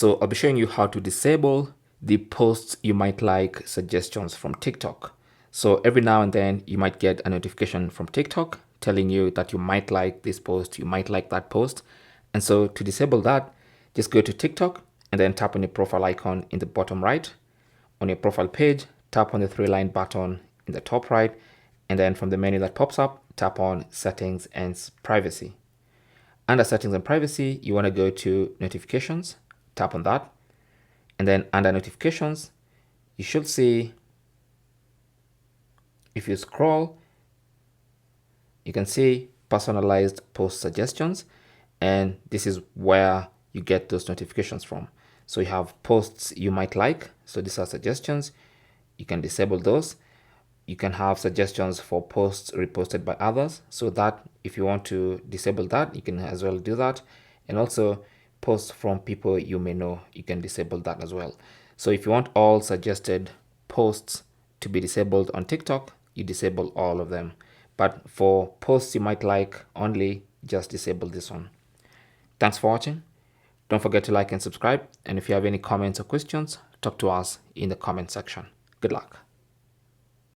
So I'll be showing you how to disable the posts you might like suggestions from TikTok. So every now and then you might get a notification from TikTok telling you that you might like this post, you might like that post. And so to disable that, just go to TikTok and then tap on your profile icon in the bottom right. On your profile page, tap on the 3-line button in the top right. And then from the menu that pops up, tap on Settings and Privacy. Under Settings and Privacy, you want to go to Notifications, tap on that. And then under Notifications, you should see, if you scroll, you can see Personalized Post Suggestions. And this is where you get those notifications from. So you have posts you might like. So these are suggestions. You can disable those. You can have suggestions for posts reposted by others. So that if you want to disable that, you can as well do that. And also posts from people you may know, you can disable that as well. So if you want all suggested posts to be disabled on TikTok, you disable all of them. But for posts you might like only, just disable this one. Thanks for watching. Don't forget to like and subscribe. And if you have any comments or questions, talk to us in the comment section. Good luck.